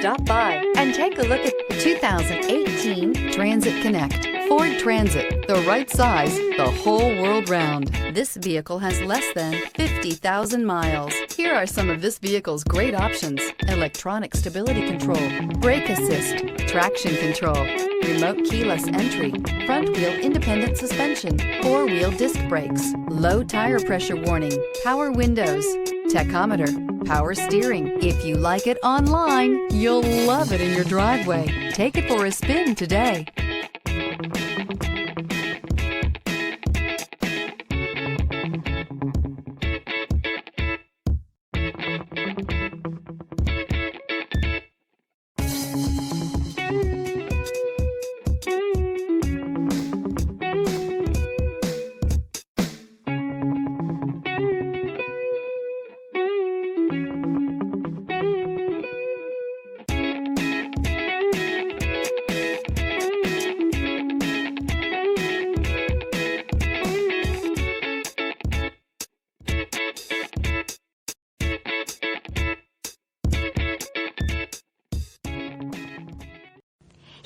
Stop by and take a look at the 2018 Transit Connect. Ford Transit, the right size, the whole world round. This vehicle has less than 50,000 miles. Here are some of this vehicle's great options: electronic stability control, brake assist, traction control, remote keyless entry, front wheel independent suspension, four-wheel disc brakes, low tire pressure warning, power windows, tachometer, power steering. If you like it online, you'll love it in your driveway. Take it for a spin today.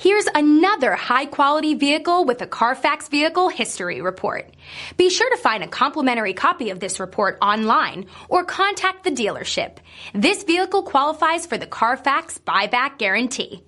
Here's another high-quality vehicle with a Carfax Vehicle History Report. Be sure to find a complimentary copy of this report online or contact the dealership. This vehicle qualifies for the Carfax Buyback Guarantee.